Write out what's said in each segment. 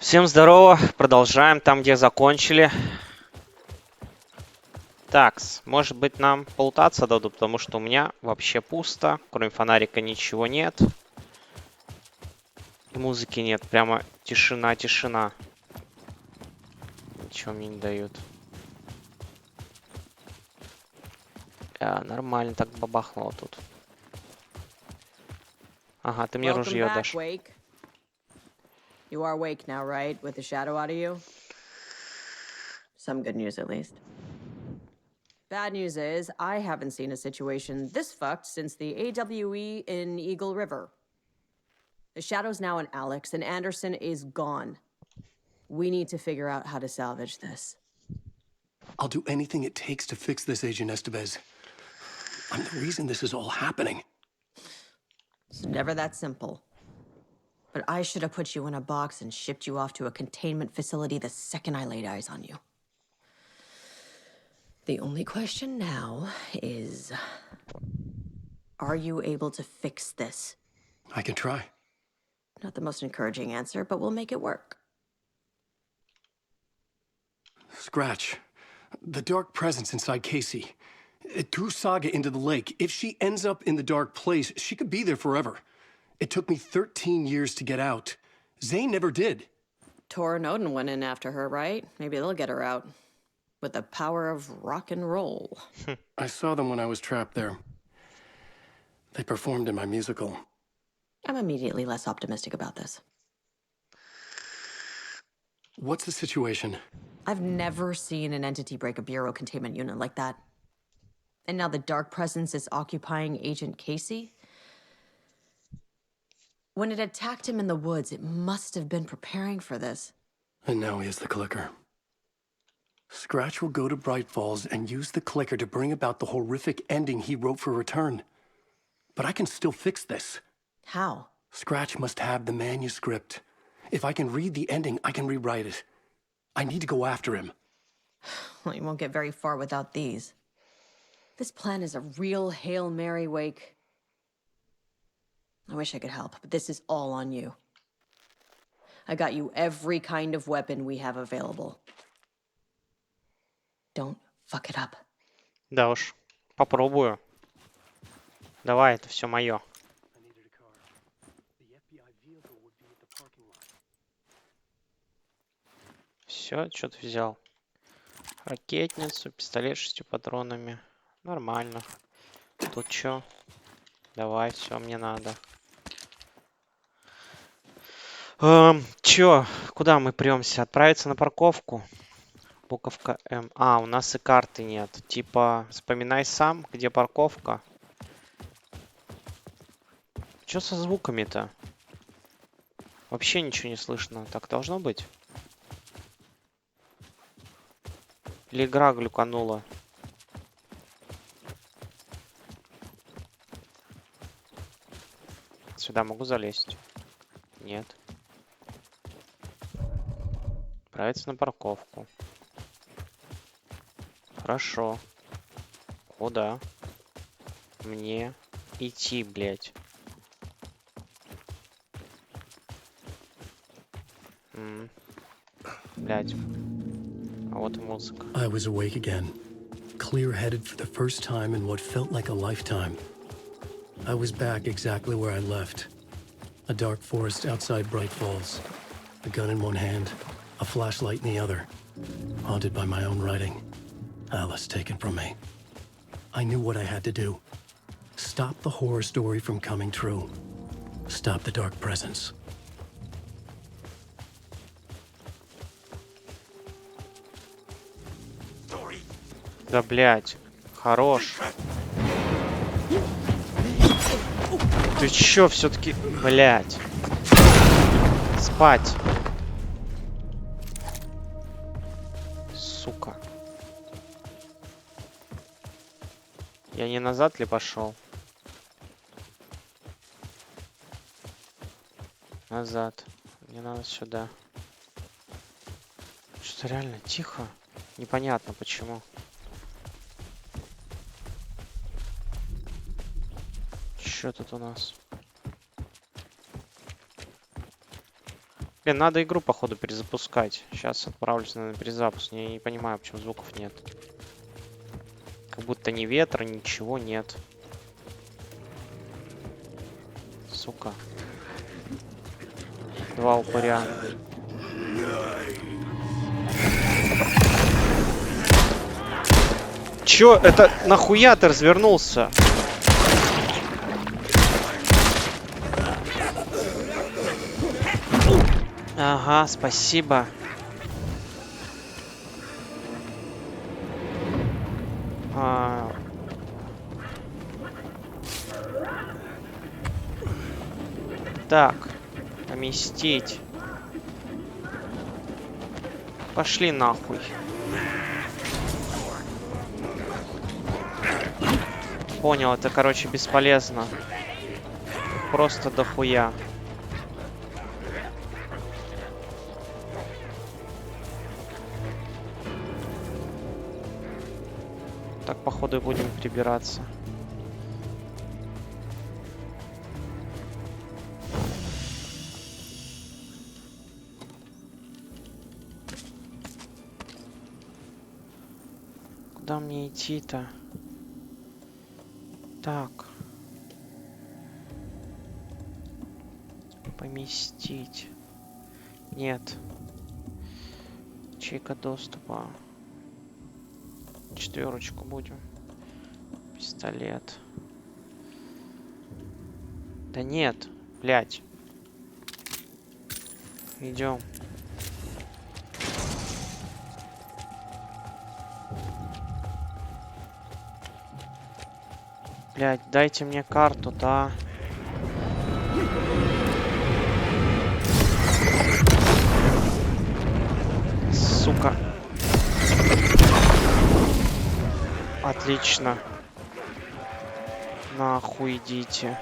Всем здорово, продолжаем там, где закончили. Такс, может быть нам полутаться дадут, потому что у меня вообще пусто, кроме фонарика ничего нет. И музыки нет, прямо тишина. Ничего мне не дают. Нормально так бабахнуло тут. Ага, ты мне ружье дашь. Wake. You are awake now, right? With the shadow out of you? Some good news, at least. Bad news is, I haven't seen a situation this fucked since the AWE in Eagle River. The shadow's now in Alex, and Anderson is gone. We need to figure out how to salvage this. I'll do anything it takes to fix this, Agent Estevez. I'm the reason this is all happening. It's never that simple. But I should have put you in a box and shipped you off to a containment facility the second I laid eyes on you. The only question now is, are you able to fix this? I can try. Not the most encouraging answer, but we'll make it work. Scratch. The dark presence inside Casey. It threw Saga into the lake. If she ends up in the dark place, she could be there forever. It took me 13 years to get out. Zane never did. Tor and Odin went in after her, right? Maybe they'll get her out. With the power of rock and roll. I saw them when I was trapped there. They performed in my musical. I'm immediately less optimistic about this. What's the situation? I've never seen an entity break a bureau containment unit like that. And now the dark presence is occupying Agent Casey? When it attacked him in the woods, it must have been preparing for this. And now he has the clicker. Scratch will go to Bright Falls and use the clicker to bring about the horrific ending he wrote for Return. But I can still fix this. How? Scratch must have the manuscript. If I can read the ending, I can rewrite it. I need to go after him. Well, you won't get very far without these. This plan is a real Hail Mary, Wake. I wish I could help, but this is all on you. I got you every kind of weapon we have available. Don't fuck it up. Да уж, попробую. Давай, это все мое. Все, что ты взял? Ракетницу, пистолет с 6 патронами. Нормально. Тут что? Давай, все, мне надо. Чё? Куда мы премся? Отправиться на парковку? Буковка М. У нас и карты нет. Типа, вспоминай сам, где парковка. Чё со звуками-то? Вообще ничего не слышно. Так должно быть? Или игра глюканула? Сюда могу залезть? Нет. Отправиться на парковку. Хорошо. Куда мне идти, блядь? Блядь. А вот и музыка. I was awake again, clear-headed for the first time in what felt like a lifetime. I was back exactly where I left. A dark forest outside Bright Falls. A gun in one hand, a flashlight in the other. Haunted by my own writing. Alice taken from me. I knew what I had to do. Stop the horror story from coming true. Stop the dark presence. Да, блядь. Хорош. Ты чё, все-таки... Блядь. Спать. Сука. Я не назад ли пошел? Назад. Мне надо сюда. Что-то реально тихо. Непонятно почему. Что тут у нас? Блин, надо игру, походу, перезапускать. Сейчас отправлюсь на перезапуск. Я не понимаю, почему звуков нет. Как будто ни ветра, ничего нет. Сука. Два упыря. Чё? Это нахуя ты развернулся? Ага, спасибо. Так, поместить. Пошли нахуй. Понял, это, короче, бесполезно. Просто дохуя. Так, походу, и будем прибираться. Куда мне идти-то? Так. Поместить. Нет. Ячейка доступа. 4 будем. Пистолет. Да нет, блядь. Идем. Блядь, дайте мне карту, да. Сука. Отлично. Нахуй идите.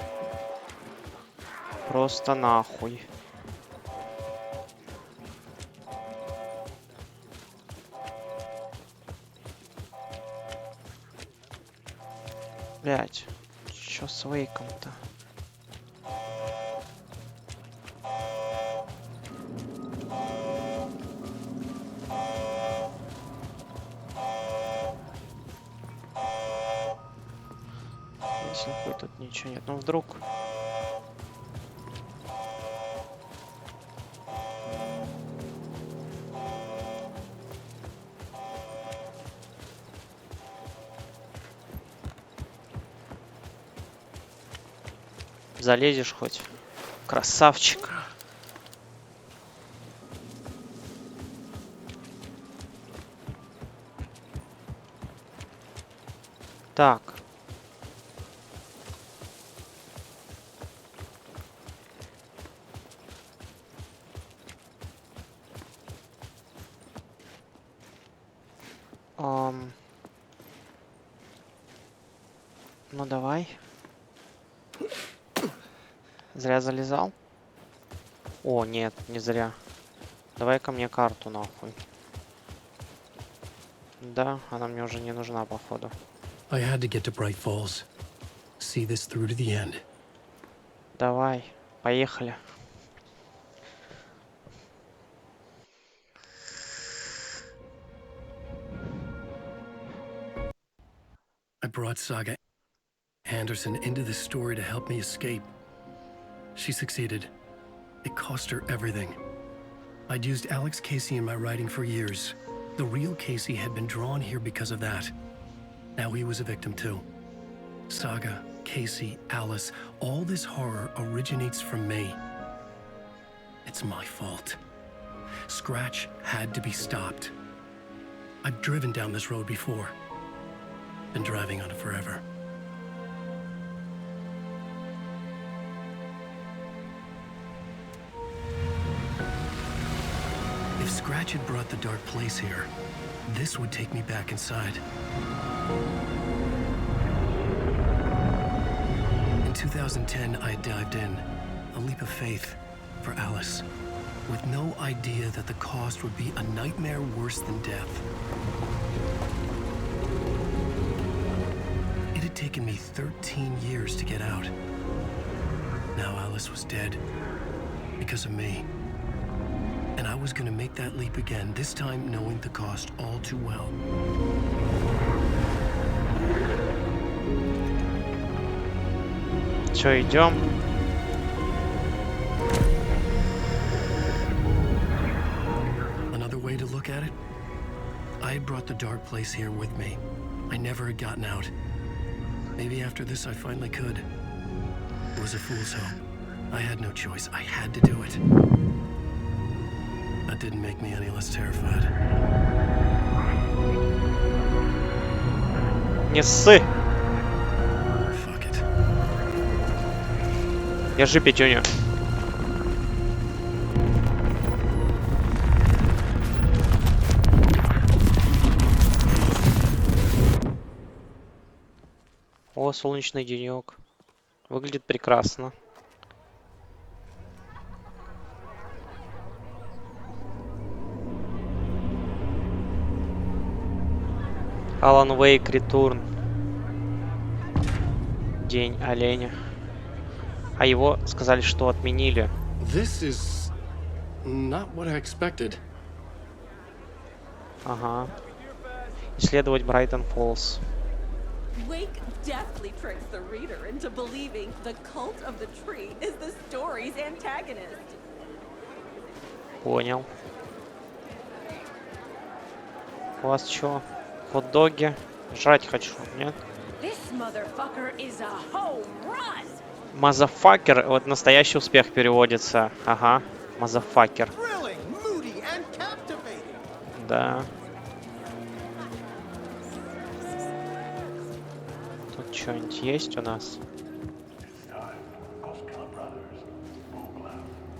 Просто нахуй. Блять, чё с Вейком-то? Если хоть тут ничего нет, ну вдруг. Залезешь хоть. Красавчик. Так. Ну давай. Зря залезал? О, нет, не зря. Давай-ка мне карту, нахуй. Да, она мне уже не нужна, походу. I had to get to Bright Falls. See this through to the end. Давай, поехали. I brought Saga Anderson into this story to help me escape. She succeeded. It cost her everything. I'd used Alex Casey in my writing for years. The real Casey had been drawn here because of that. Now he was a victim too. Saga, Casey, Alice, all this horror originates from me. It's my fault. Scratch had to be stopped. I've driven down this road before. Been driving on it forever. If Scratch had brought the dark place here, this would take me back inside. In 2010, I dived in, a leap of faith for Alice, with no idea that the cost would be a nightmare worse than death. It had taken me 13 years to get out. Now Alice was dead because of me. And I was gonna make that leap again, this time knowing the cost all too well. Чё, идем? Another way to look at it, I had brought the dark place here with me. I never had gotten out. Maybe after this I finally could. It was a fool's hope. I had no choice. I had to do it. That didn't make me any less terrified. Не ссы! Fuck it. Держи пятюню. О, солнечный денек. Выглядит прекрасно. Alan Wake Return. День оленя. А его сказали, что отменили. This is not what I expected. Ага. Исследовать Брайтон Фоллс. Wake deftly tricks the reader into believing the cult of the tree is the story's antagonist. Понял. У вас чё? Хот-доги? Жрать хочу, нет? This motherfucker is a home run. Мазафакер, вот настоящий успех переводится. Ага, мазафакер. Да. Тут что-нибудь есть у нас?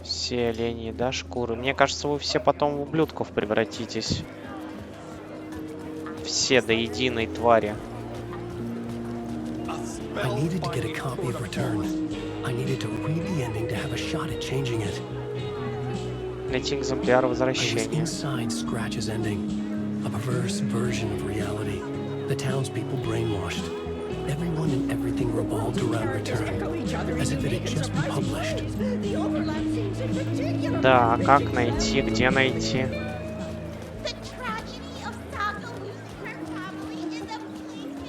Все олени, да, шкуры. Мне кажется, вы все потом в ублюдков превратитесь. Все до единой твари. I needed to get a copy of Return. I needed to read the ending to have a shot at changing it. Найти экземпляр I was возвращения. inside Scratch's ending, a perverse version of reality. The townspeople brainwashed. Everyone and everything revolved around Return, as if it had just been published. Да, а как найти, где найти?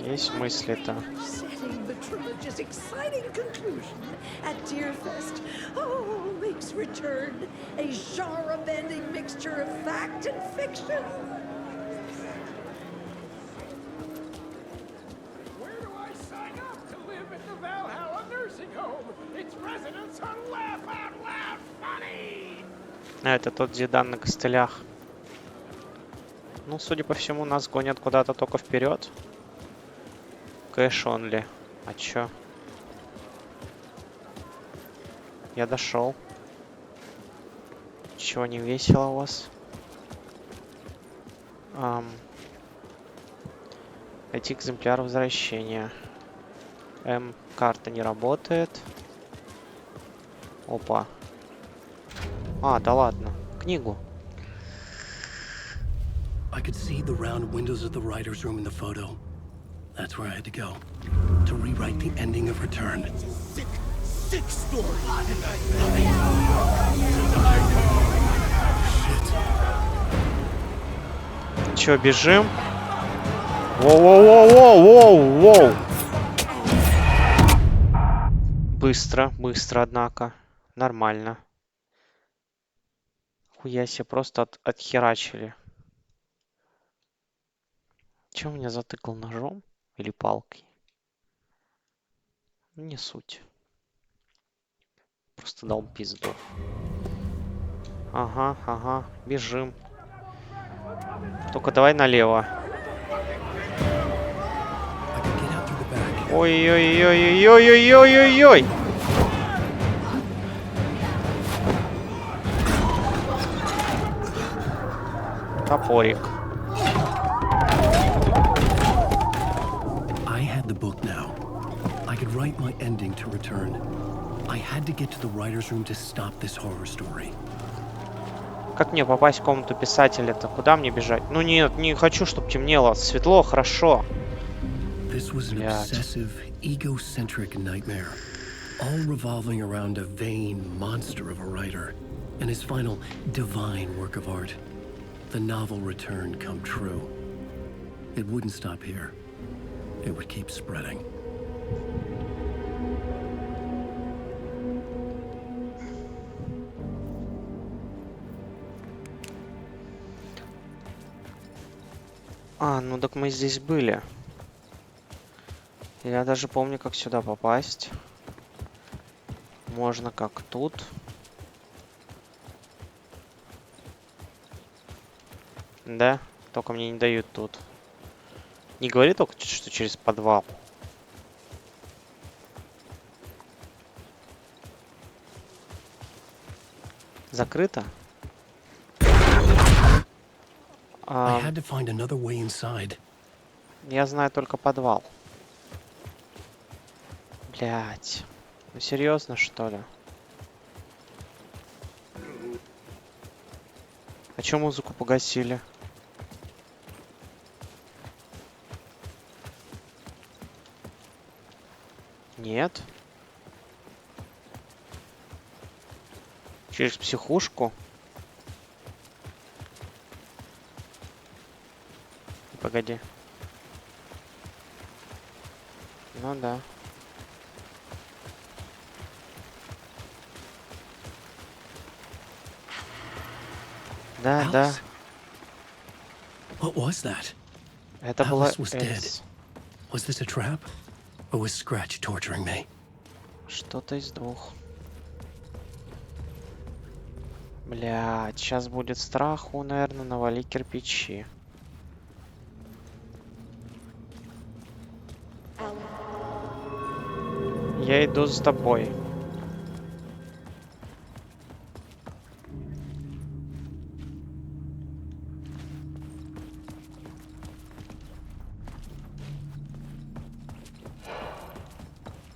Есть мысли-то. Setting the trilogy's exciting conclusion at Deerfest. Oh, Wake's Return, a genre-bending mixture of fact and fiction. Where do I sign up to live in the Valhalla nursing home? Its residents are laugh out loud funny! А, это тот Зидан на костылях. Ну, судя по всему, нас гонят куда-то только вперед. Кэш онли. А чё? Я дошел. Чего не весело у вас? Найти экземпляр возвращения. Карта не работает. Опа. А, да ладно. Книгу. I could see the round windows of the writer's room in the photo. That's where I had to go, to rewrite the ending of Return. Sick story! Чё, бежим? Воу-воу-воу-воу-воу-воу! Быстро, быстро, однако. Нормально. Хуя себе, просто отхерачили. Чё меня затыкал, ножом? Или палкой? Не суть. Просто дал пизду. Ага, ага, бежим. Только давай налево. I could get out through the back. Ой-ой-ой-ой-ой-ой-ой-ой-ой! Топорик. I had the book now. I could write my ending to Return. I had to get to the writer's room to stop this horror story. Как мне попасть в комнату писателя-то? Куда мне бежать? Ну нет, не хочу, чтобы темнело. Светло, хорошо. This was an obsessive, egocentric nightmare, all revolving around a vain monster of a writer. and his final divine work of art, the novel return, come true. It wouldn't stop here. It would keep spreading. А, ну так мы здесь были. Я даже помню, как сюда попасть. Можно как тут. Да, только мне не дают тут. Не говори только, что через подвал. Закрыто? I had to find another way inside. Я знаю только подвал. Блять. Ну серьезно, что ли? А чё музыку погасили? Нет. Через психушку? Погоди. Ну да. Да, да. What was that? Это была Alice was dead. Элис. Was this a trap? Or was Scratch torturing me? Что-то из двух. Блядь, сейчас будет страху, наверное, навали кирпичи. Я иду с тобой.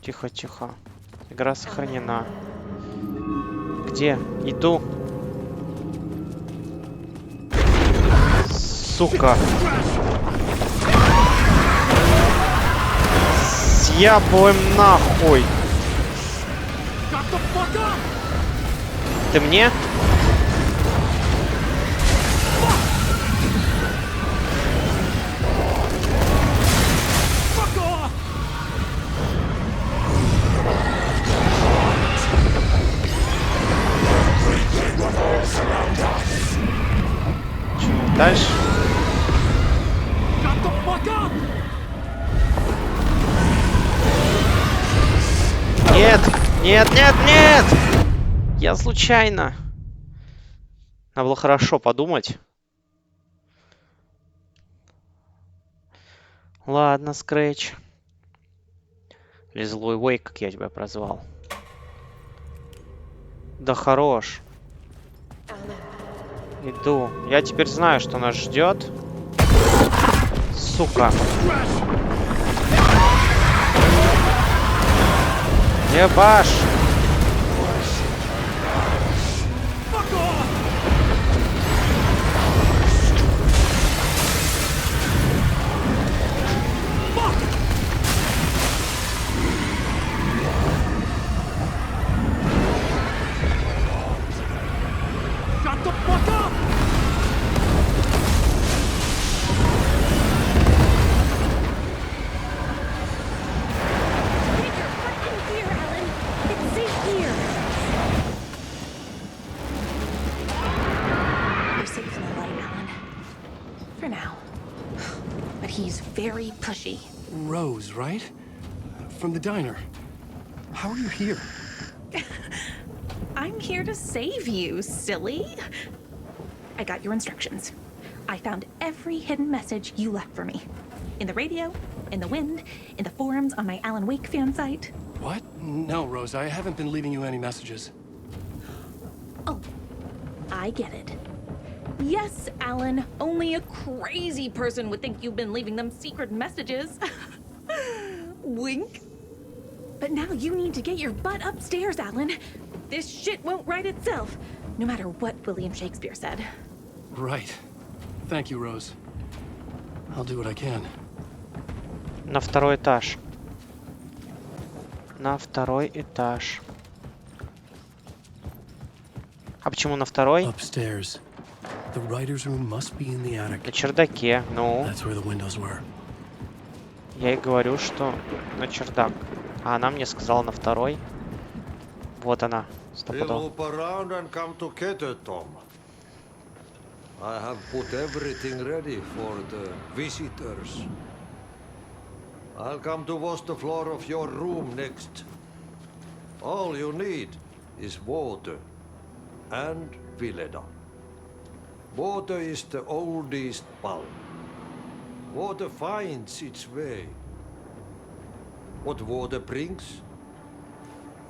Тихо, тихо. Игра сохранена. Где? Иду. Сука. Съябываем нахуй. Ты мне? Дальше. Нет, нет, нет, нет! Я случайно. Надо было хорошо подумать. Ладно, Scratch. Или злой Wake, как я тебя прозвал. Да хорош. Иду. Я теперь знаю, что нас ждет. Сука. Ебаш. Very pushy. Rose, right? From the diner. How are you here? I'm here to save you, silly. I got your instructions. I found every hidden message you left for me. In the radio, in the wind, in the forums on my Alan Wake fan site. What? No, Rose, I haven't been leaving you any messages. Oh, I get it. Yes, Alan, only a crazy person would think you've been leaving them secret messages. Wink. But now you need to get your butt upstairs, Alan. This shit won't right itself, no matter what William Shakespeare said. Right. Thank you, Rose. I'll do what I can. На второй этаж. На второй этаж. А почему на второй? Upstairs. The writer's room must be in the attic. На чердаке. Ну, That's where the windows were. я и говорю, что на чердак. А она мне сказала на второй. Вот она. Стопудово. Loop around and come together, Tom. I have put everything ready for the visitors. I'll come to wash the floor of your room next. All you need is water and Vileda. Water is the oldest bulb. Water finds its way. What water brings,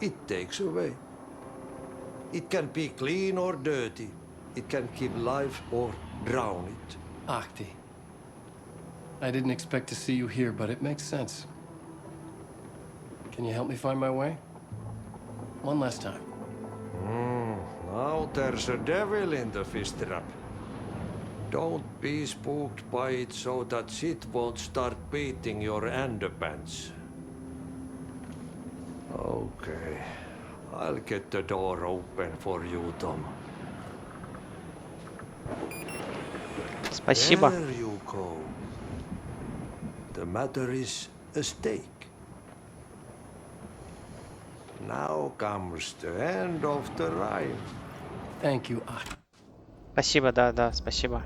it takes away. It can be clean or dirty. It can give life or drown it. Ahti. I didn't expect to see you here, but it makes sense. Can you help me find my way? One last time. Now there's a devil in the fish trap. Don't be spooked by it so that shit won't start beating your underpants. Okay. I'll get the door open for you, Tom. Спасибо. There you go. The matter is a stake. Now comes the end of the rhyme. Thank you, Ahti. Спасибо, да, спасибо.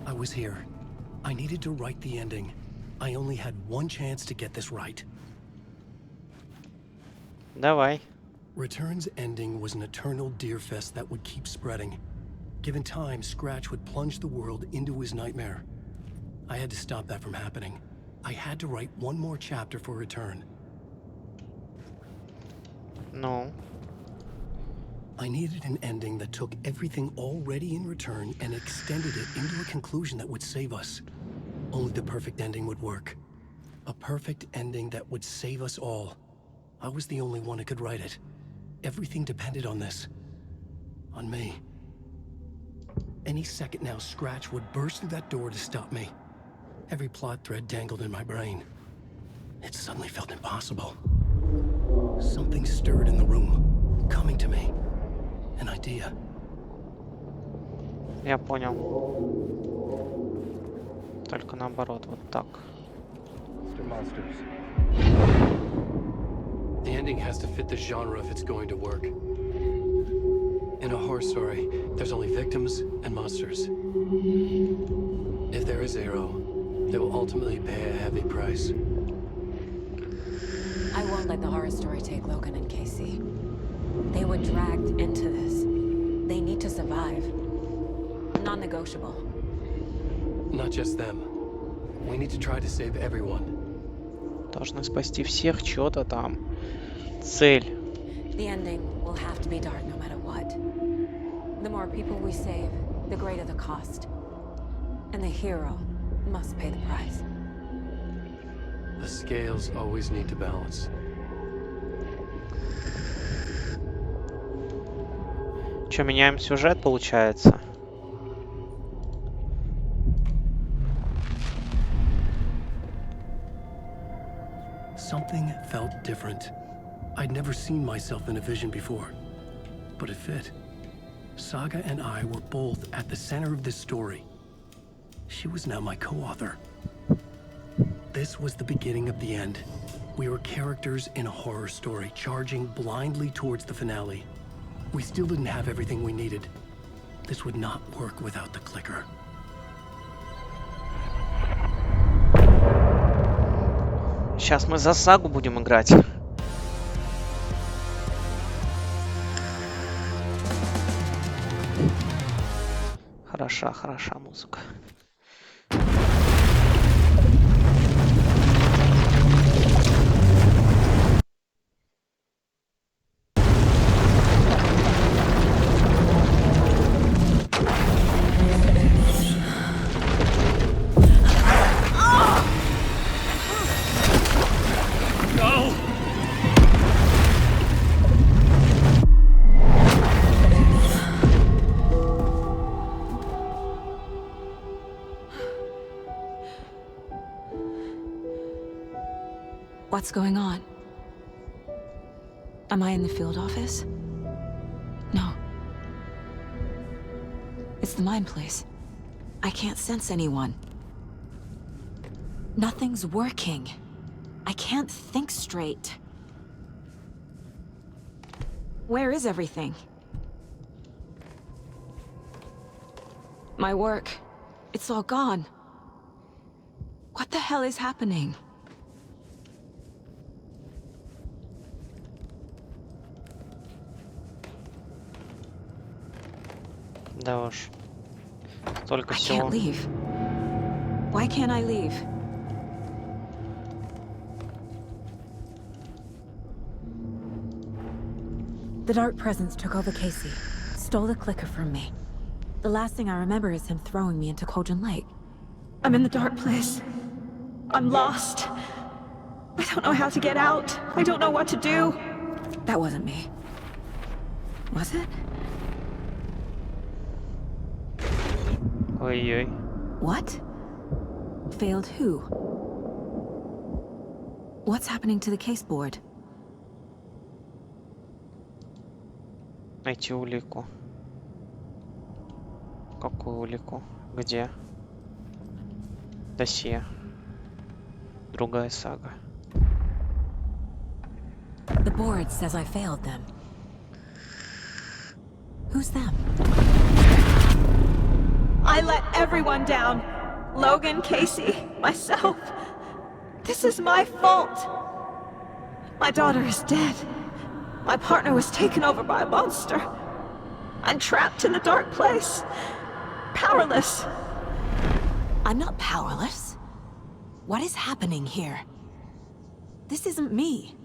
I was here. I needed to write the ending. I only had one chance to get this right. Давай. Return's ending was an eternal deerfest that would keep spreading. Given time, Scratch would plunge the world into his nightmare. I had to stop that from happening. I had to write one more chapter for Return. Ну, I needed an ending that took everything already in Return and extended it into a conclusion that would save us. Only the perfect ending would work. A perfect ending that would save us all. I was the only one who could write it. Everything depended on this. On me. Any second now, Scratch would burst through that door to stop me. Every plot thread dangled in my brain. It suddenly felt impossible. Something stirred in the room, coming to me. An idea. я понял. Только наоборот, вот так. The ending has to fit the genre if it's going to work. In a horror story, there's only victims and monsters. If there is a hero, they will ultimately pay a heavy price. I won't let the horror story take Logan and Casey. They were dragged into this. They need to survive. Non-negotiable. Not just them. We need to try to save everyone. Должны спасти всех, что-то там. Цель. The ending will have to be dark no matter what. The more people we save, the greater the cost. And the hero must pay the price. The scales always need to balance. Че, меняем сюжет, получается? Something felt different. I'd never seen myself in a vision before, but it fit. Saga and I were both at the center of this story. She was now my co-author. This was the beginning of the end. We were characters in a horror story, charging blindly towards the finale. We still didn't have everything we needed. This would not work without the clicker. Сейчас мы за сагу будем играть. Хороша музыка. What's going on? Am I in the field office? No. It's the mine place. I can't sense anyone. Nothing's working. I can't think straight. Where is everything? My work. It's all gone. What the hell is happening? Да уж. Столько I всего. can't leave. Why can't I leave? The Dark Presence took over Casey, stole the clicker from me. The last thing I remember is him throwing me into Cauldron Lake. I'm in the dark place. I'm lost. I don't know how to get out. I don't know what to do. That wasn't me. Was it? Ой-ой. What? Failed who? What's happening to the case board? Найти улику. Какую улику? Где? Досье. Другая сага. The board says I failed them. Who's them? I let everyone down. Logan, Casey, myself. This is my fault. My daughter is dead. My partner was taken over by a monster. I'm trapped in the dark place. Powerless. I'm not powerless. What is happening here? This isn't me.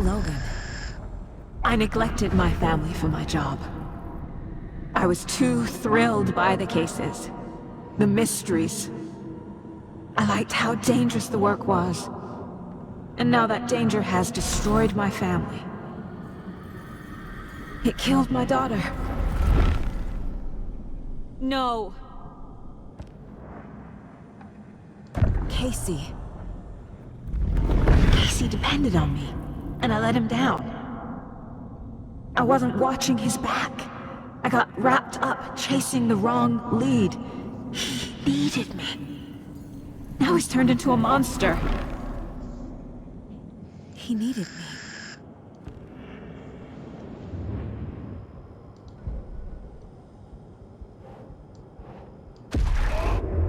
Logan. I neglected my family for my job. I was too thrilled by the cases, the mysteries. I liked how dangerous the work was. And now that danger has destroyed my family. It killed my daughter. No. Casey. Casey depended on me, and I let him down. I wasn't watching his back. I got wrapped up chasing the wrong lead. He needed me. Now he's turned into a monster. He needed me.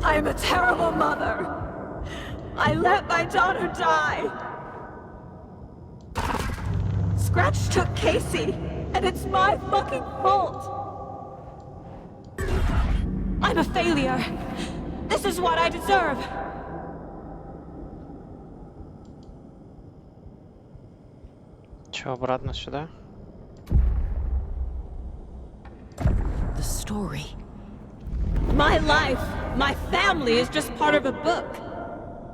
I'm a terrible mother. I let my daughter die. Scratch took Casey, and it's my fucking fault. I'm a failure. This is what I deserve. Чё, обратно сюда? The story. My life, my family is just part of a book.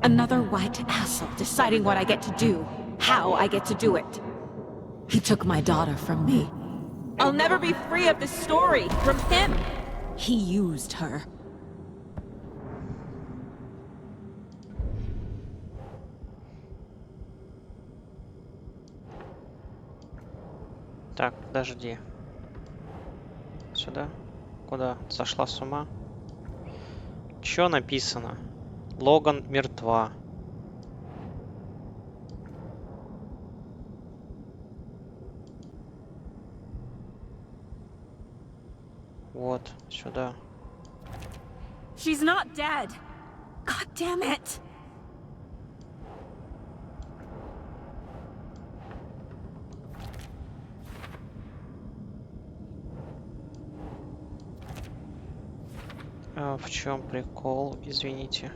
Another white asshole deciding what I get to do, how I get to do it. He took my daughter from me. I'll never be free of this story from him. He used her. Так, подожди. Сюда? Куда? Сошла с ума? Чё написано? Логан мертва. Вот, сюда. She's not dead. God damn it. А в чем прикол? Извините.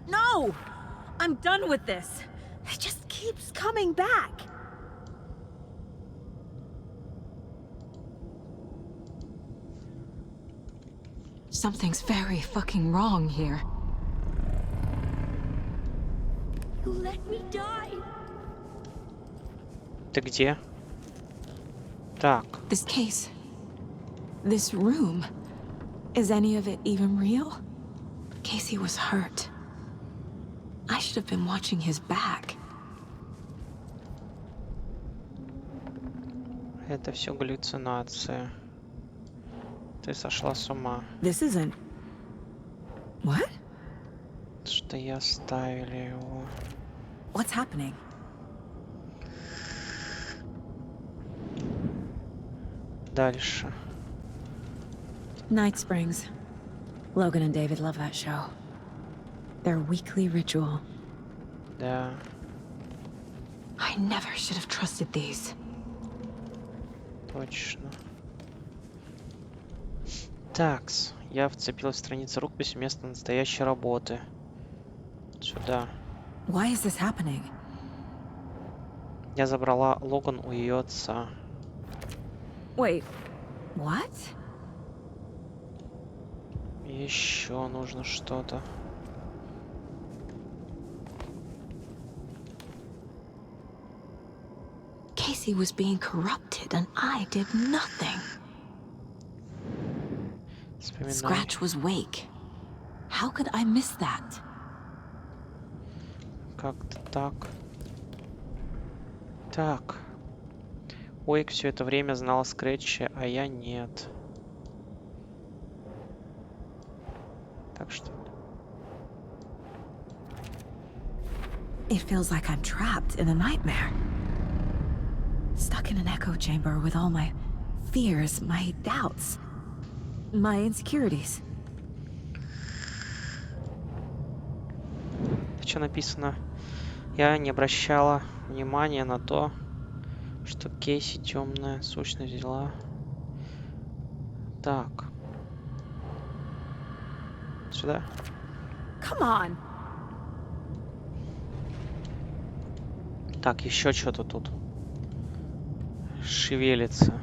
No! I'm done with this. It just keeps coming back. Something's very fucking wrong here. Let me die. Ты где? Так. This case. This room. Is any of it even real? Casey was hurt. I should have been watching his back. Это все галлюцинация. Ты сошла с ума. This isn't... What? Что я оставили его. What's happening? Дальше. Night Springs. Logan and David love that show. Their weekly ritual. Да. I never should have trusted these. Точно. Такс. Я вцепилась в страницу рукописи вместо настоящей работы. Сюда. Why is this happening? Я забрала Логан у ее отца. Wait, what? Еще нужно что-то. Casey was being corrupted and I did nothing. Вспоминай. Scratch was Wake. How could I miss that? Как-то так. Так. Уэйк все это время знал о Скретче, а я нет. Так что... It feels like I'm trapped in a nightmare. Stuck in an echo chamber with all my fears, my doubts, my insecurities. Что написано? Я не обращала внимания на то, что Кейси темная сущность взяла. Так. Сюда. Come on. Так, еще что-то тут шевелится.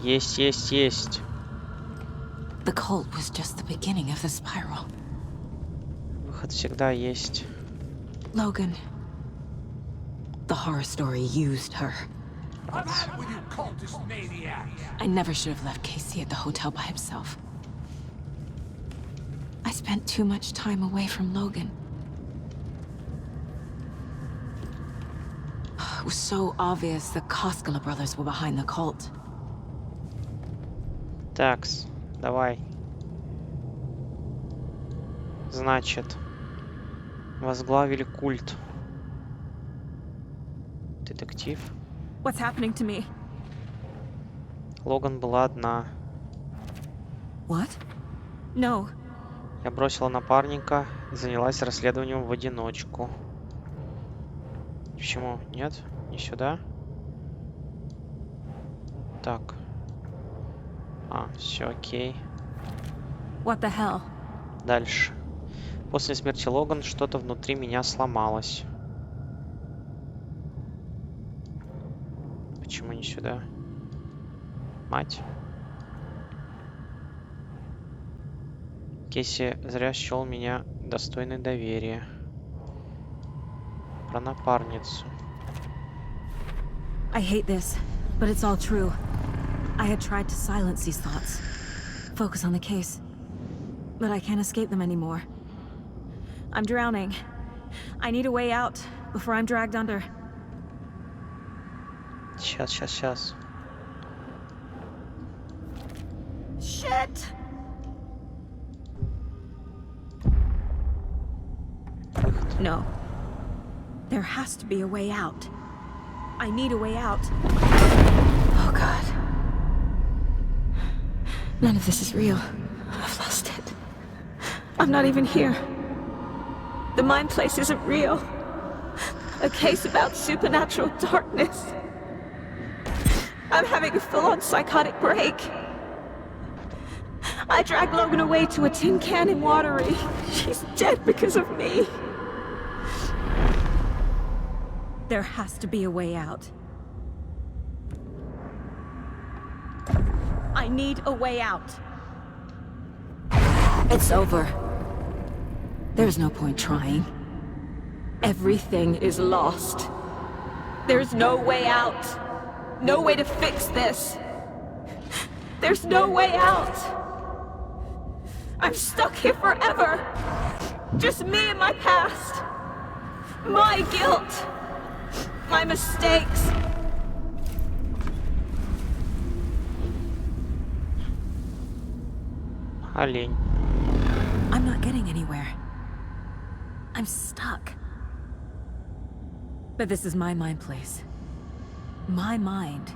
Есть, есть, есть. The cult was just the beginning of the spiral. Выход всегда есть. Logan. The horror story used her. I've had it with you cultist maniacs. I never should have left Casey at the hotel by himself. I spent too much time away from Logan. It was so obvious the Koskela brothers were behind the cult. Такс, давай. Значит, возглавили культ. Детектив. What's happening to me? Логан была одна. What? No. Я бросила напарника и занялась расследованием в одиночку. Почему? Нет? Не сюда? Так. А, все окей. What the hell? Дальше. После смерти Логан что-то внутри меня сломалось. Почему не сюда? Мать. Кейси зря счел меня достойной доверия. Про напарницу. I hate this, but it's all true. I had tried to silence these thoughts. Focus on the case. But I can't escape them anymore. I'm drowning. I need a way out before I'm dragged under. Сейчас. Shit! No. There has to be a way out. I need a way out. Oh God. None of this is real. I've lost it. I'm not even here. The mind place isn't real. A case about supernatural darkness. I'm having a full-on psychotic break. I dragged Logan away to a tin can in Watery. She's dead because of me. There has to be a way out. I need a way out. It's over. There's no point trying. Everything is lost. There's no way out. No way to fix this. There's no way out. I'm stuck here forever. Just me and my past. My guilt. My mistakes. Олень. I'm not getting anywhere. I'm stuck. But this is my mind place. My mind.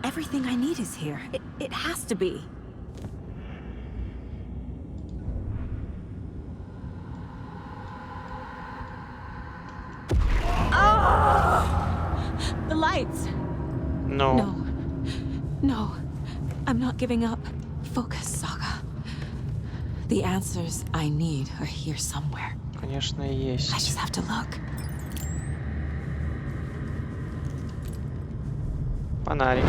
Everything I need is here. It has to be. The lights! No. No. No. I'm not giving up. Focus, Saga. The answers I need are here somewhere. Конечно, I есть. just have to look. Фонарик.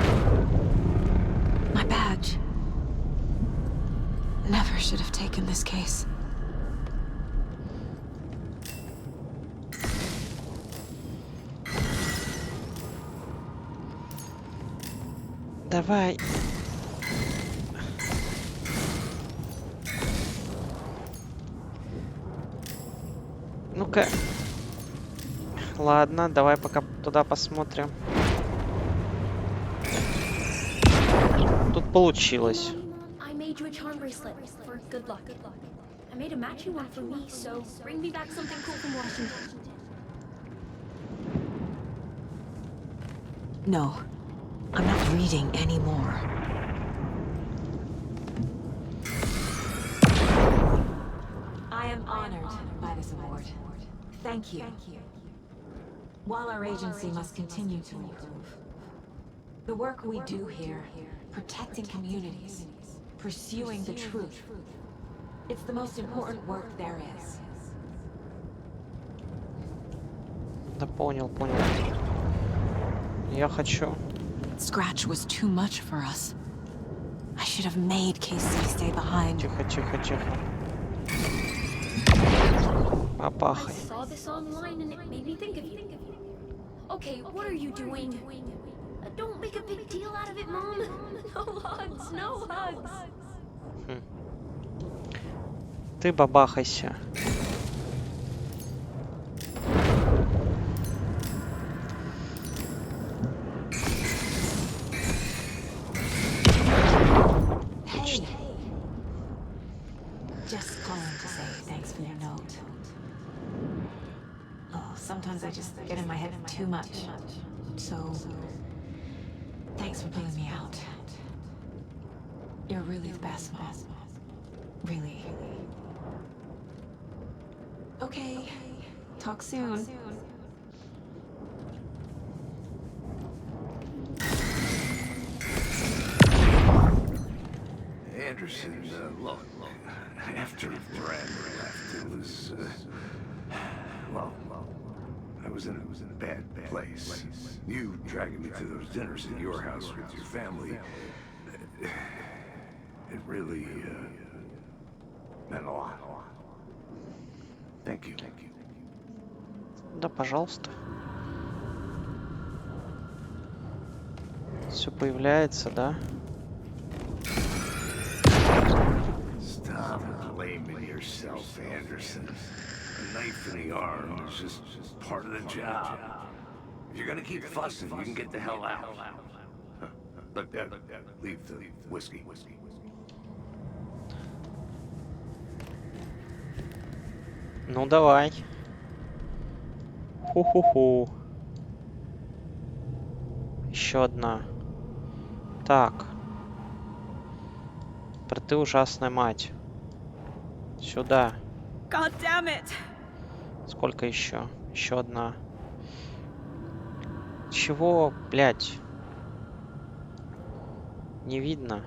My badge. Never should have taken this case. Давай. Ну-ка. Ладно, давай пока туда посмотрим. Тут получилось. I made you a charm bracelet for good luck. I made a matching one for me, so bring me back something cool from Washington. No. I'm not reading anymore. I am honored by this award. Thank you. While our agency must continue to improve, the work we do here, protecting communities, pursuing the truth, it's the most important work there is. Да понял. Я хочу. Scratch was too much for us. I should have made Casey stay behind. Тихо. I Попахай. saw this online and it made me think of you. Okay, what are you doing? Don't make a big deal out of it, Mom. No hugs. Ты бабахайся. Отлично. Just calling to say thanks for your note. Oh, sometimes I just get in my head too much. So, thanks for pulling me out. You're really the best, Mom. Really. Okay. Talk soon. Anderson, look, after Brad left, it was, well, I was in a bad place. You dragging me to those dinners at your house with your family, it really, meant a lot. Thank you. Да, пожалуйста. Все появляется, да? Stop blaming yourself, Anderson. A knife in the arm is just part of the job. If you're gonna keep fussing, you can get the hell out. But leave the whiskey. Ну давай. Ху-ху-ху. Еще одна. Так. Про ты ужасная мать. Сюда. God damn it! Сколько еще? Еще одна. Чего, блядь? Не видно.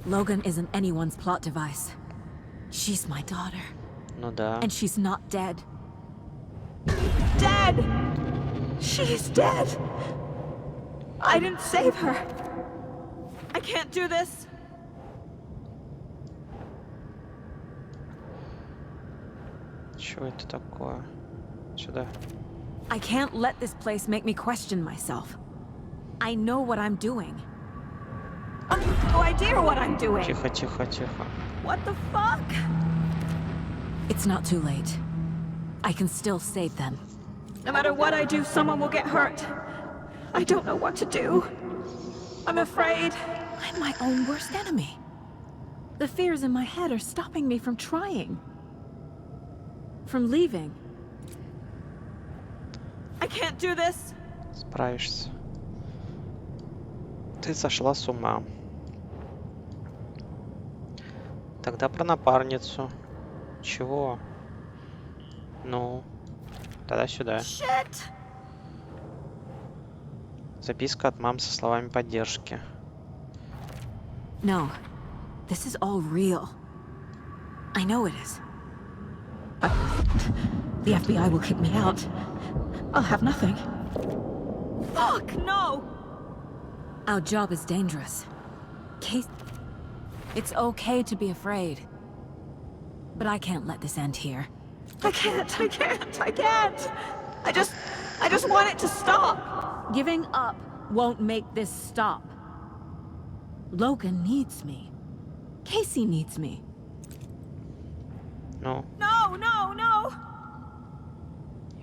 Logan isn't anyone's plot device. She's my daughter. Ну да. And she's not dead. Dead! She's dead! I didn't save her. I can't do this. Что это такое? Сюда. I can't let this place make me question myself. I know what I'm doing. I have no idea what I'm doing. Тихо, тихо, тихо. What the fuck? It's not too late. I can still save them. No matter what I do, someone will get hurt. I don't know what to do. I'm afraid. I'm my own worst enemy. The fears in my head are stopping me from trying. From leaving. I can't do this. Справишься. Ты сошла с ума. Тогда про напарницу. Чего? Ну, тогда сюда. Shit. Записка от мам со словами поддержки. No. This is all real. I know it is. The FBI will kick me out. I'll have nothing. Fuck, no! Our job is dangerous. Case... It's okay to be afraid. But I can't let this end here. I can't. I just want it to stop. Giving up won't make this stop. Logan needs me. Casey needs me. Ну, No.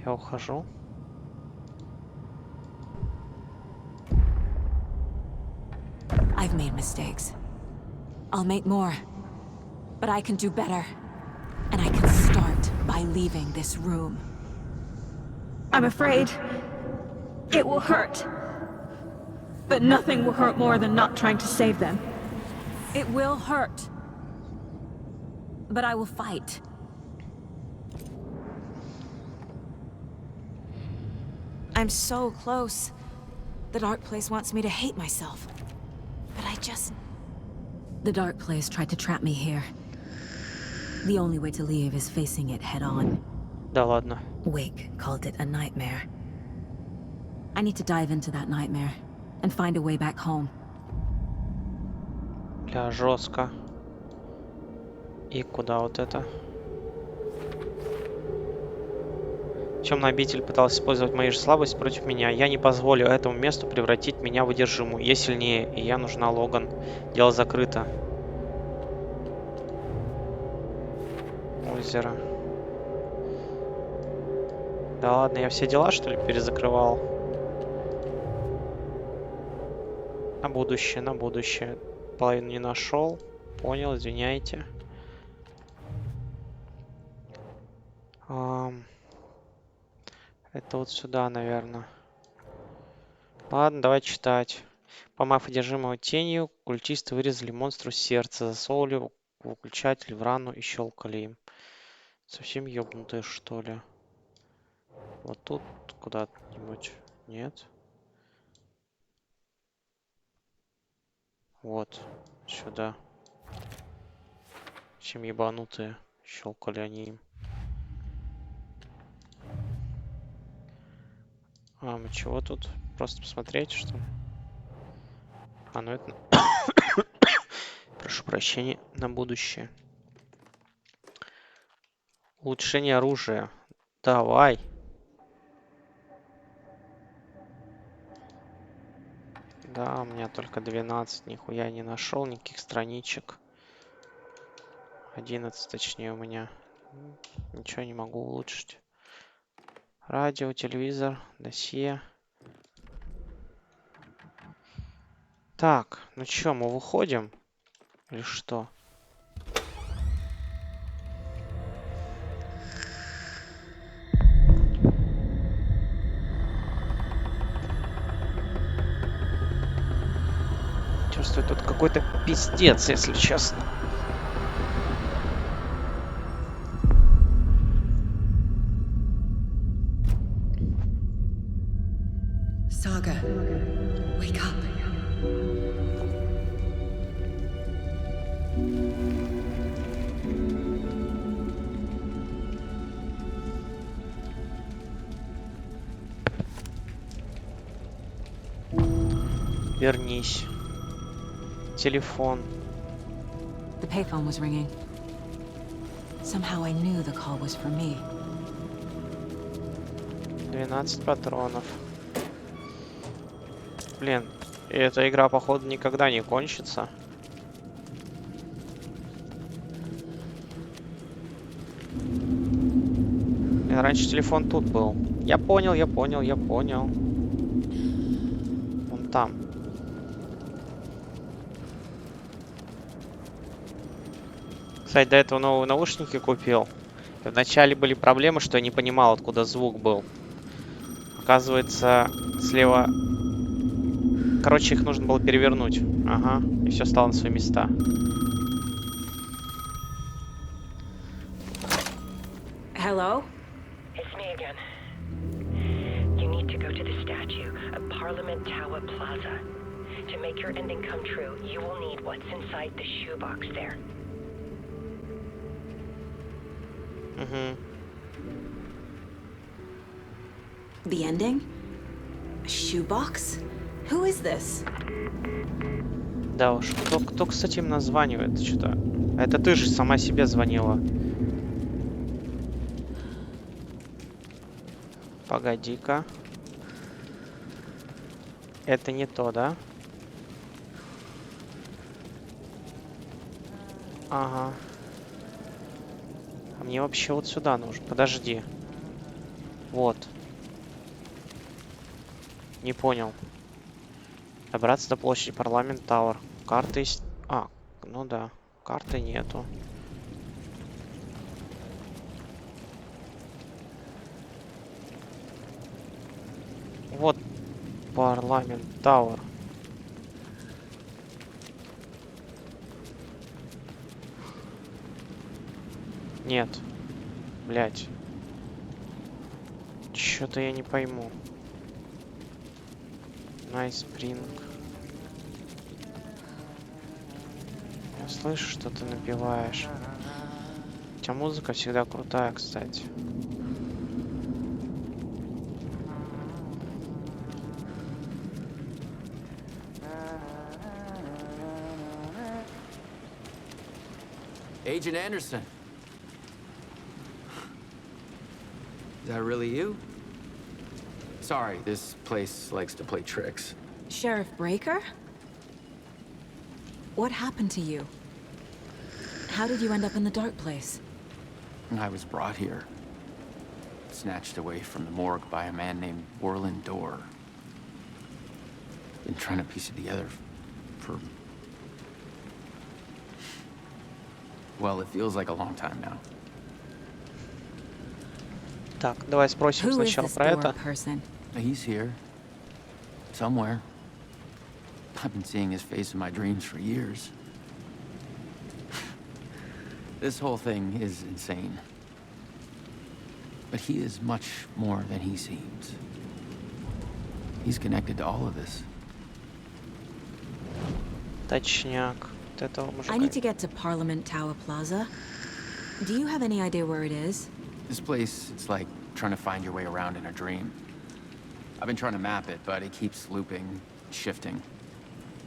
я ухожу. I've made mistakes. I'll make more. But I can do better. And I can start by leaving this room. I'm afraid it will hurt. But nothing will hurt more than not trying to save them. It will hurt. But I will fight. I'm so close. The dark place wants me to hate myself. But I just... The dark place tried to trap me here. The only way to leave is facing it head on. Да ладно. Wake called it a nightmare. I need to dive into that nightmare and find a way back home. Бля, жестко. И куда вот это? Темный обитель пытался использовать мои же слабости против меня. Я не позволю этому месту превратить меня в одержимую. Я сильнее, и я нужна, Логан. Дело закрыто. Озеро. Да ладно, я все дела, что ли, перезакрывал? На будущее, на будущее. Половину не нашел. Понял, извиняйте. Это вот сюда, наверное. Ладно, давай читать. Помав одержимого тенью, культисты вырезали монстру сердце, засовывали в выключатель в рану и щелкали им. Совсем ёбнутые, что ли? Вот тут куда-нибудь? Нет? Вот, сюда. Совсем ебанутые. Щелкали они им. А, мы чего тут? Просто посмотреть, что ли? А, ну это... Прошу прощения, на будущее. Улучшение оружия. Давай. Да, у меня только 12. Нихуя не нашел никаких страничек. 11, точнее, у меня. Ничего не могу улучшить. Радио, телевизор, досье. Так, ну чё, мы выходим? Или что? Чувствую, тут какой-то пиздец, если честно. Saga, wake up. Вернись. Телефон. The payphone was ringing. Somehow I knew the call was for me. 12 патронов. Блин, и эта игра, походу, никогда не кончится. Раньше телефон тут был. Я понял. Он там. Кстати, до этого новые наушники купил. И вначале были проблемы, что я не понимал, откуда звук был. Оказывается, слева... Короче, их нужно было перевернуть. Ага, и все стало на свои места. Hello? It's me again. You need to go to the statue of Parliament Tower Plaza. To make your ending come true, you will need what's inside the shoebox there. The ending? A shoebox? Who is this? Да уж, кто, кстати, им названивает что-то? Это ты же сама себе звонила. Погоди-ка. Это не то, да? Ага. А мне вообще вот сюда нужно. Подожди. Вот. Не понял. Добраться до площади Парламент Тауэр. Карты есть... А, ну да. Карты нету. Вот Парламент Тауэр. Нет. Блять. Чё-то я не пойму. Найспринг. Я слышу, что ты напеваешь. У тебя музыка всегда крутая, кстати. Agent Anderson. Is that really you? Sorry, this place likes to play tricks. Sheriff Breaker? What happened to you? How did you end up in the dark place? I was brought here. Snatched away from the morgue by a man named Orland Dorr. Been trying to piece it together for... Well, it feels like a long time now. Так, давай спросим сначала про это. He's here. Somewhere. I've been seeing his face in my dreams for years. This whole thing is insane. But he is much more than he seems. He's connected to all of this. Точняк. Вот этого мужика. I need to get to Parliament Tower Plaza. Do you have any idea where it is? This place, it's like trying to find your way around in a dream. I've been trying to map it, but it keeps looping, shifting.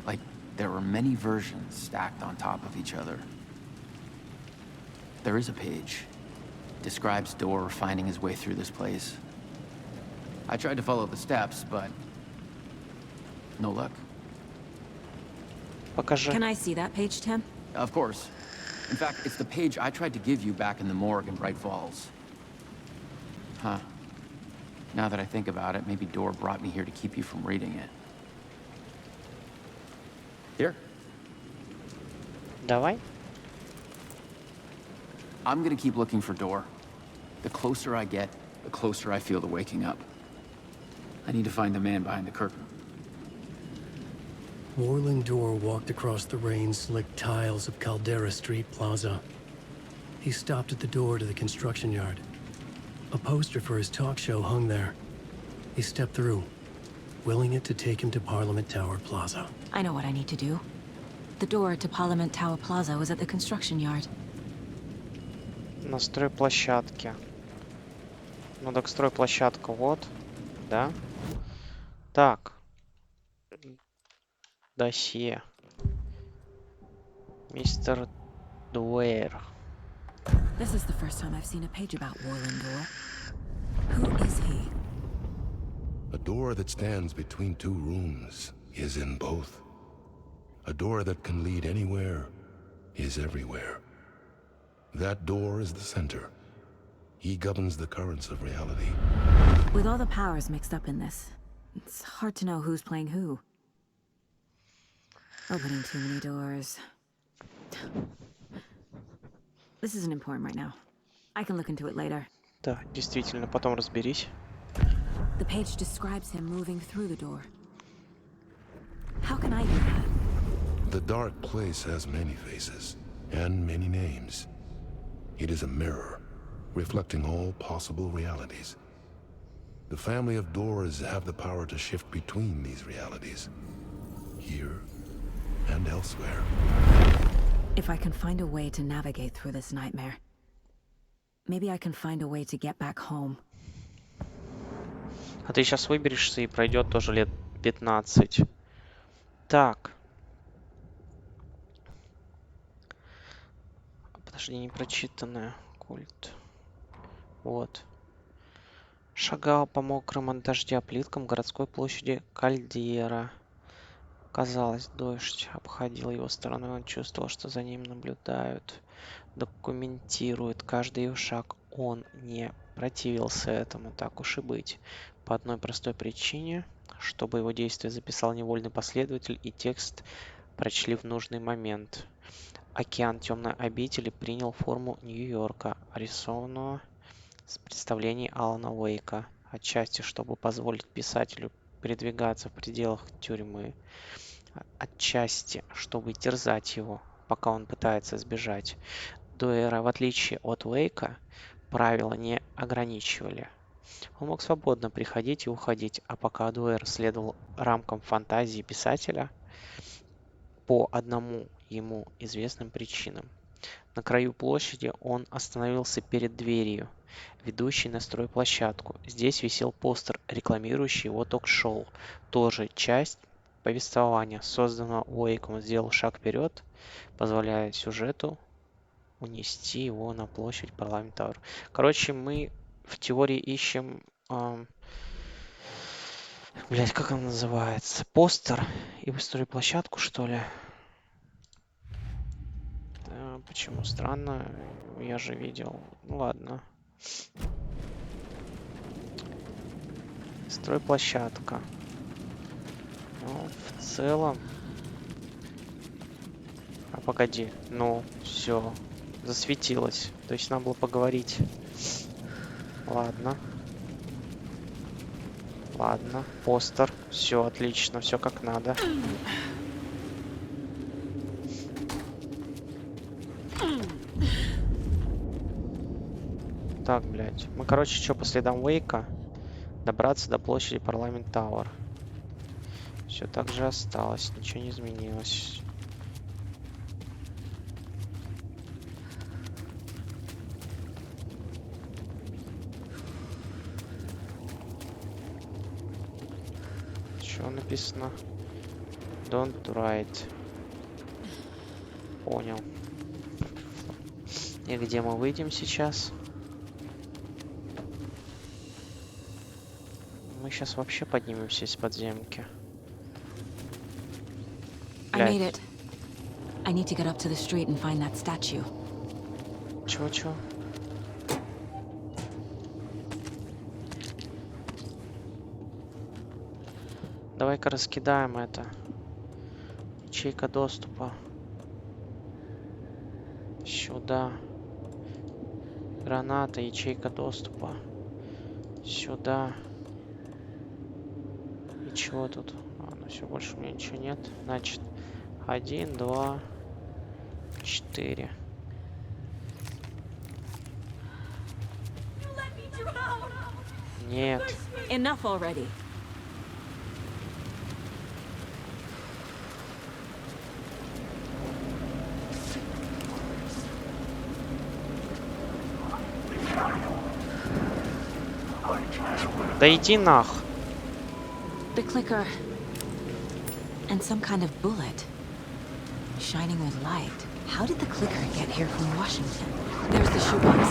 Like there are many versions stacked on top of each other. There is a page. Describes Dorr finding his way through this place. I tried to follow the steps, but no luck. Покажи. Can I see that page, Tim? Of course. In fact, it's the page I tried to give you back in the morgue in Bright Falls. Huh. Now that I think about it, maybe Dorr brought me here to keep you from reading it. Here. Давай. I'm gonna keep looking for Dorr. The closer I get, the closer I feel to waking up. I need to find the man behind the curtain. Orland Dorr walked across the rain-slicked tiles of Caldera Street Plaza. He stopped at the door to the construction yard. A poster for his talk show hung there. He stepped through, willing it to take him to Parliament Tower Plaza. I know what I need to do. The door to Parliament Tower Plaza was at the construction yard. На стройплощадке. Ну так стройплощадка вот. Да. Так. Досье. Мистер Дуэйр. This is the first time I've seen a page about Warland Door. Who is he? A door that stands between two rooms is in both. A door that can lead anywhere is everywhere. That door is the center. He governs the currents of reality. With all the powers mixed up in this, it's hard to know who's playing who. Opening too many doors. This isn't important right now. I can look into it later. Да, действительно, потом разберись. The page describes him moving through the door. How can I do that? The dark place has many faces and many names. It is a mirror, reflecting all possible realities. The family of doors have the power to shift between these realities, here and elsewhere. If I can find a way to navigate through this nightmare, maybe I can find a way to get back home. А ты сейчас выберешься и пройдет тоже лет 15. Так. Подожди, не прочитанное. Культ. Вот. Шагал по мокрым от дождя плиткам городской площади Кальдера. Казалось, дождь обходил его стороной, он чувствовал, что за ним наблюдают, документируют каждый его шаг. Он не противился этому, так уж и быть, по одной простой причине, чтобы его действия записал невольный последователь и текст прочли в нужный момент. Океан темной обители принял форму Нью-Йорка, рисованного с представлений Алана Уэйка, отчасти, чтобы позволить писателю передвигаться в пределах тюрьмы, отчасти, чтобы терзать его, пока он пытается сбежать. Дуэра, в отличие от Уэйка, правила не ограничивали. Он мог свободно приходить и уходить, а пока Дуэр следовал рамкам фантазии писателя по одному ему известным причинам. На краю площади он остановился перед дверью, ведущей на стройплощадку. Здесь висел постер, рекламирующий его ток-шоу. Тоже часть повествования, созданного Уэйком. Он сделал шаг вперед, позволяя сюжету унести его на площадь Парламент Тауэр. Короче, мы в теории ищем... Блять, как он называется? Постер и стройплощадку, что ли? Почему странно? Я же видел. Ну ладно. Стройплощадка. Ну, в целом... А погоди. Ну, все. Засветилось. То есть нам было поговорить. Ладно. Ладно. Постер. Все отлично. Все как надо. Так, блядь. Мы, короче, что, по следам Уэйка добраться до площади Парламент Тауэр. Все так же осталось. Ничего не изменилось. Что написано? Don't write. Понял. И где мы выйдем сейчас? Мы сейчас вообще поднимемся из подземки. I made it. I need to get up to the street and find that statue. Чё? Давай-ка раскидаем это. Ячейка доступа. Сюда. Граната, ячейка доступа. Сюда. И чего тут? Ну все, больше у меня ничего нет. Значит, 1, 2, 4. Нет. Enough already. Да иди нах. The clicker. And some kind of bullet. Shining with light. How did the clicker get here from Washington? There's the shoebox.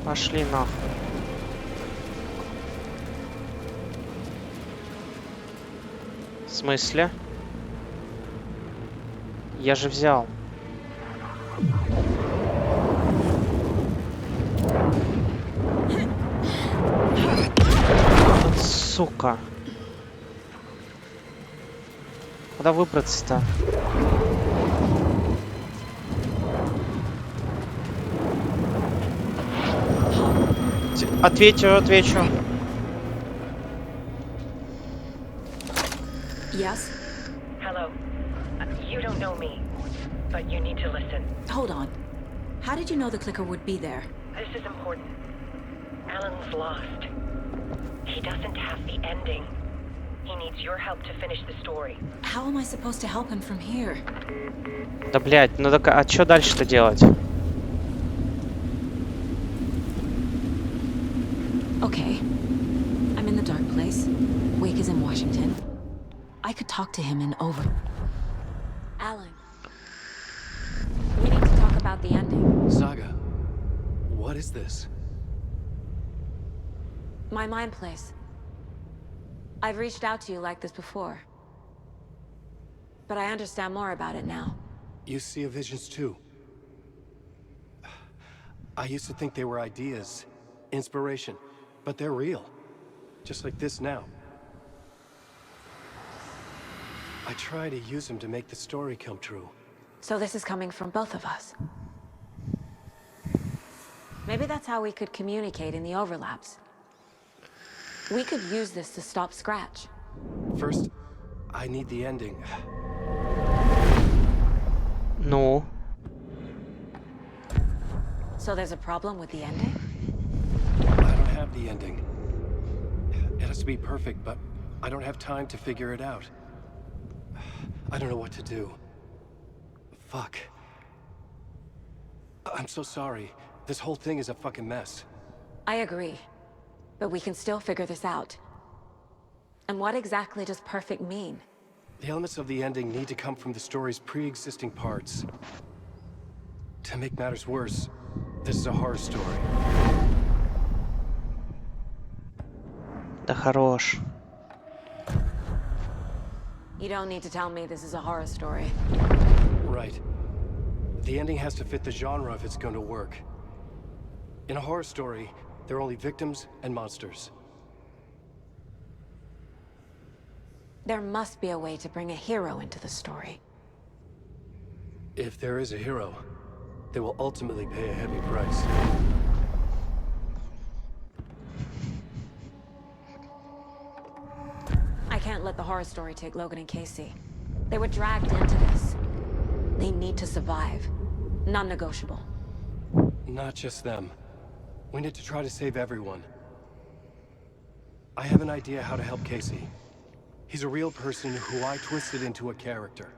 Пошли нахуй. В смысле? Я же взял. Вот сука. Куда выбраться-то? Отвечу. Yes? Hello. You don't know me, but you need to listen. Hold on. How did you know the clicker would be there? This is important. Alan's lost. He doesn't have the ending. He needs your help to finish the story. How am I supposed to help him from here? Да блять, ну так а что дальше-то делать? Okay. I'm in the dark place. Wake is in Washington. I could talk to him in over... Alan. We need to talk about the ending. Saga, what is this? My mind place. I've reached out to you like this before. But I understand more about it now. You see visions too. I used to think they were ideas, inspiration, but they're real. Just like this now. I try to use them to make the story come true. So this is coming from both of us. Maybe that's how we could communicate in the overlaps. We could use this to stop Scratch. First, I need the ending. Ну? So there's a problem with the ending? I don't have the ending. It has to be perfect, but I don't have time to figure it out. I don't know what to do. Fuck. I'm so sorry. This whole thing is a fucking mess. I agree. But we can still figure this out. And what exactly does perfect mean? The elements of the ending need to come from the story's pre-existing parts. To make matters worse, this is a horror story. Да хорош. You don't need to tell me this is a horror story. Right. The ending has to fit the genre if it's going to work. In a horror story, there are only victims and monsters. There must be a way to bring a hero into the story. If there is a hero, they will ultimately pay a heavy price. I can't let the horror story take Logan and Casey. They were dragged into this. They need to survive. Non-negotiable. Not just them. We need to try to save everyone. I have an idea how to help Casey. He's a real person who I twisted into a character.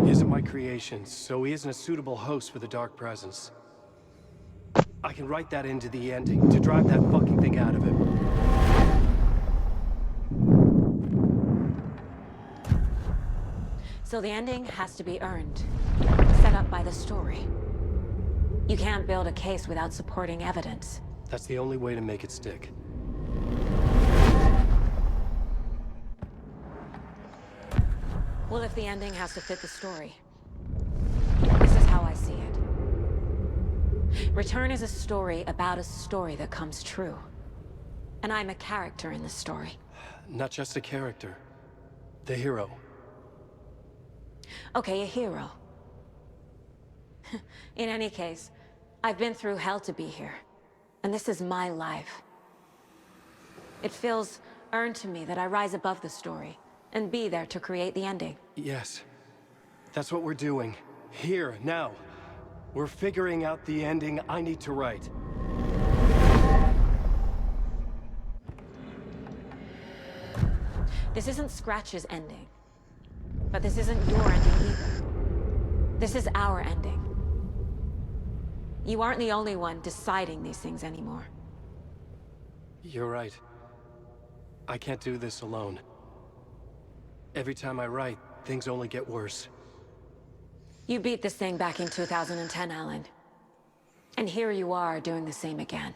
He isn't my creation, so he isn't a suitable host for the Dark Presence. I can write that into the ending to drive that fucking thing out of him. So the ending has to be earned. Set up by the story. You can't build a case without supporting evidence. That's the only way to make it stick. Well, if the ending has to fit the story, this is how I see it. Return is a story about a story that comes true. And I'm a character in the story. Not just a character. The hero. Okay, a hero. In any case, I've been through hell to be here. And this is my life. It feels earned to me that I rise above the story and be there to create the ending. Yes. That's what we're doing. Here, now. We're figuring out the ending I need to write. This isn't Scratch's ending. But this isn't your ending either. This is our ending. You aren't the only one deciding these things anymore. You're right. I can't do this alone. Every time I write, things only get worse. You beat this thing back in 2010, Alan. And here you are doing the same again.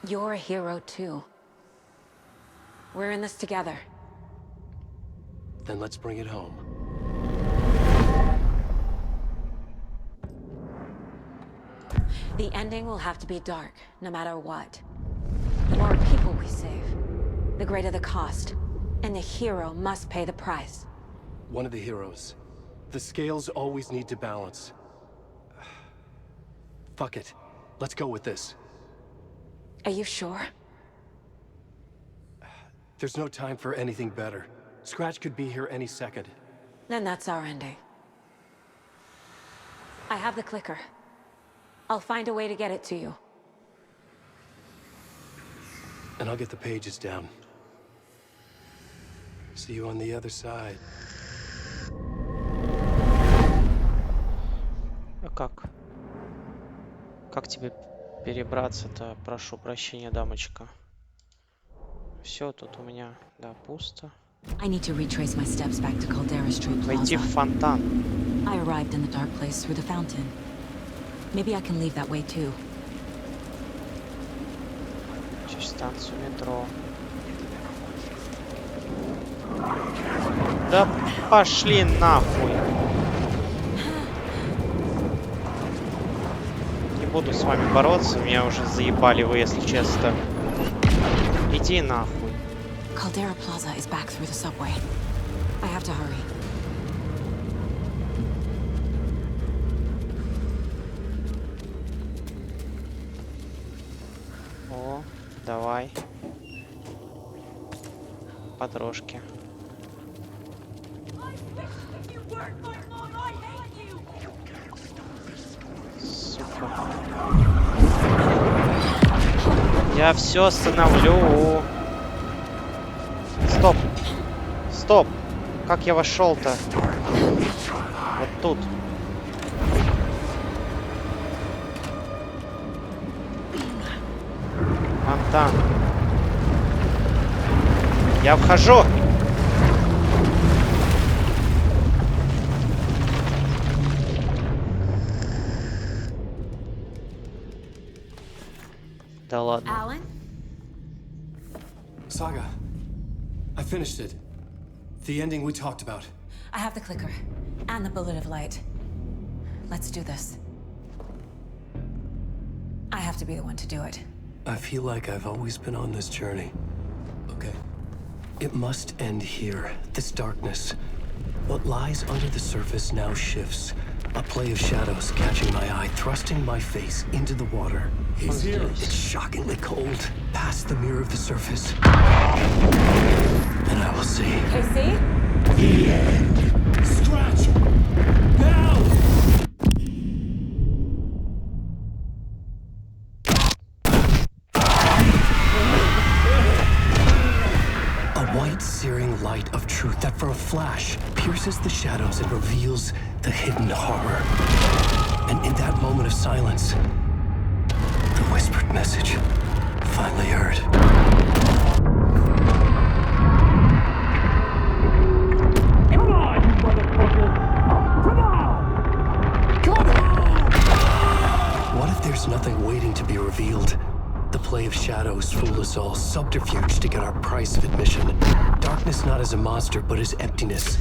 You're a hero too. We're in this together. Then let's bring it home. The ending will have to be dark, no matter what. The more people we save, the greater the cost. And the hero must pay the price. One of the heroes. The scales always need to balance. Fuck it. Let's go with this. Are you sure? There's no time for anything better. Scratch could be here any second. Then that's our ending. I have the clicker. I'll find a way to get it to you. And I'll get the pages down. See you on the other side. А как? Как тебе перебраться-то? Прошу прощения, дамочка. Все, тут у меня, да, пусто. I need to retrace my steps back to Caldera Street Войти Plaza. в фонтан. I arrived in the dark place through the fountain. Maybe I can leave that way too. Через станцию метро. Да пошли нахуй. Не буду с вами бороться, меня уже заебали вы, если честно. Иди нахуй. Caldera Plaza is back through the subway. I have to hurry. О, давай. По дрожке. Сука. Я все остановлю. Стоп. Стоп. Как я вошел-то? Вот тут. Фонтан. Я вхожу. Да ладно. Alan? Saga, I finished it. The ending we talked about. I have the clicker. And the bullet of light. Let's do this. I have to be the one to do it. I feel like I've always been on this journey. Okay. It must end here. This darkness. What lies under the surface now shifts. A play of shadows catching my eye, thrusting my face into the water. He's here. It's shockingly cold. Past the mirror of the surface. And I will see. Casey? The end. Scratch! Now! A white, searing light of truth that for a flash pierces the shadows and reveals the hidden horror. And in that moment of silence, the whispered message finally heard. Come on, you motherfucker! Come on! Come on! What if there's nothing waiting to be revealed? The play of shadows fool us all, subterfuge to get our price of admission. Darkness not as a monster, but as emptiness.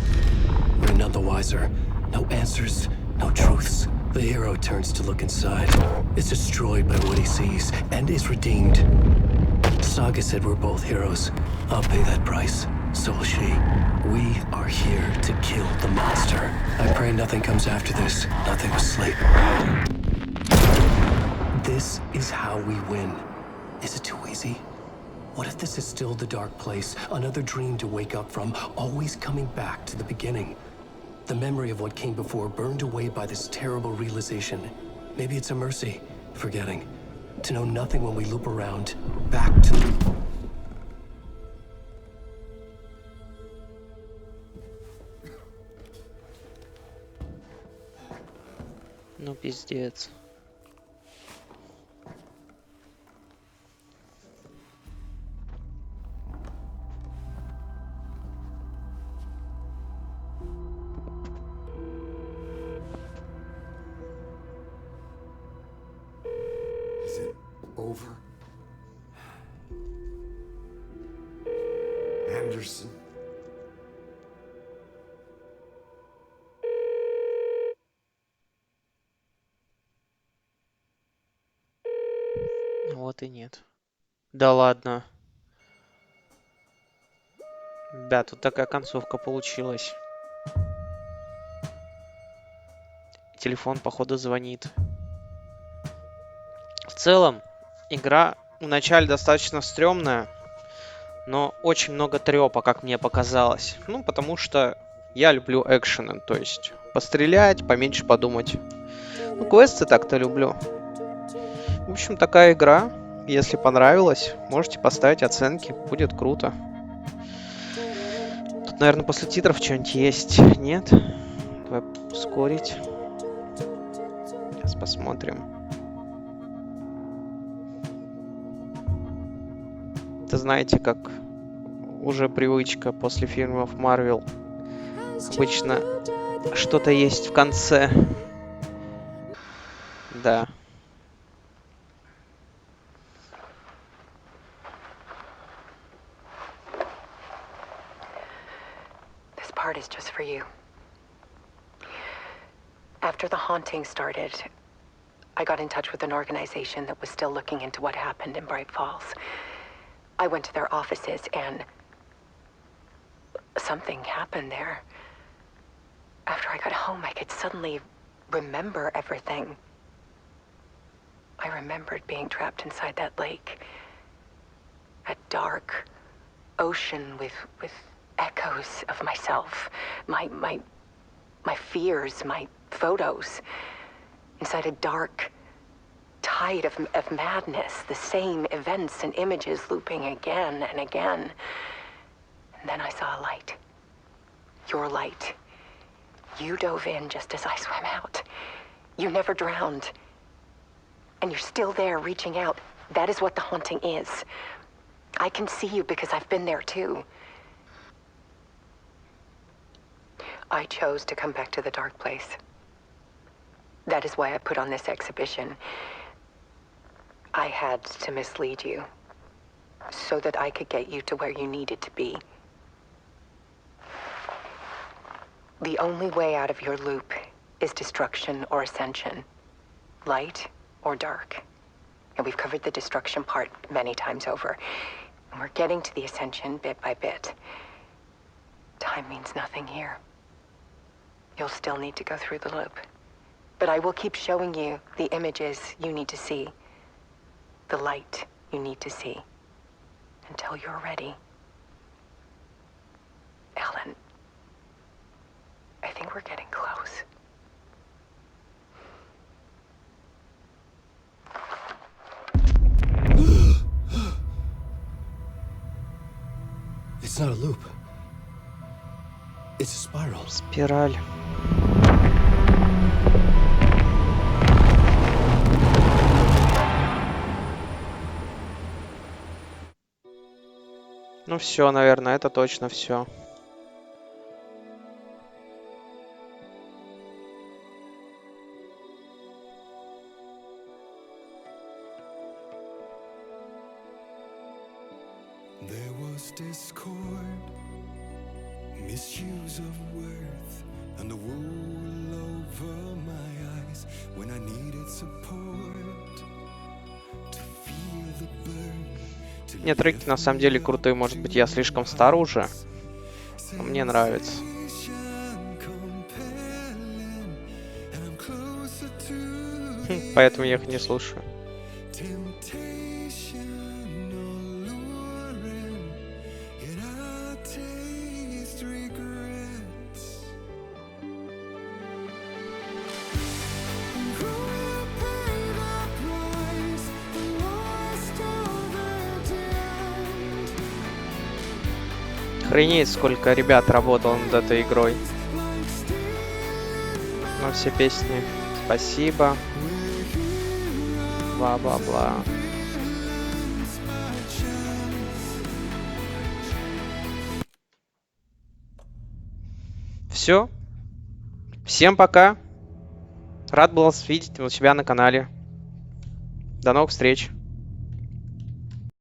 We're none the wiser. No answers, no truths. The hero turns to look inside. Is destroyed by what he sees, and is redeemed. Saga said we're both heroes. I'll pay that price. So will she. We are here to kill the monster. I pray nothing comes after this. Nothing but sleep. This is how we win. Is it too easy? What if this is still the dark place? Another dream to wake up from, always coming back to the beginning. The memory of what came before burned away by this terrible realization. Maybe it's a mercy, forgetting. To know nothing when we loop around, back to... Ну, пиздец. over. Anderson. Вот и нет. Да ладно. Да, тут такая концовка получилась. Телефон, походу, звонит. В целом, игра вначале достаточно стрёмная, но очень много трёпа, как мне показалось. Ну, потому что я люблю экшены, то есть пострелять, поменьше подумать. Ну, квесты так-то люблю. В общем, такая игра. Если понравилась, можете поставить оценки, будет круто. Тут, наверное, после титров что-нибудь есть. Нет? Давай ускорить. Сейчас посмотрим. Это знаете, как уже привычка после фильмов Marvel. Обычно что-то есть в конце. Да. This part is just for you. After the haunting started, I got in touch with an organization that was still looking into what happened in Bright Falls. I went to their offices and something happened there. After I got home, I could suddenly remember everything. I remembered being trapped inside that lake. A dark ocean with echoes of myself. My fears, my photos. Inside a dark tide of madness. The same events and images looping again and again. And then I saw a light. Your light. You dove in just as I swam out. You never drowned. And you're still there reaching out. That is what the haunting is. I can see you because I've been there too. I chose to come back to the dark place. That is why I put on this exhibition. I had to mislead you so that I could get you to where you needed to be. The only way out of your loop is destruction or ascension, light or dark. And we've covered the destruction part many times over. And we're getting to the ascension bit by bit. Time means nothing here. You'll still need to go through the loop. But I will keep showing you the images you need to see, the light you need to see, until you're ready. Ellen, I think we're getting close. It's not a loop. It's a spiral. Спираль. Ну все, наверное, это точно все. There was discord, misuse of worth, and the wool over my eyes when I needed support to feel the burn. Нет, треки на самом деле крутые. Может быть, я слишком стар уже, но мне нравится. Поэтому я их не слушаю. Охренеть, сколько ребят работало над этой игрой. На все песни. Спасибо. Бла-бла-бла. Все. Всем пока. Рад был вас видеть у себя на канале. До новых встреч.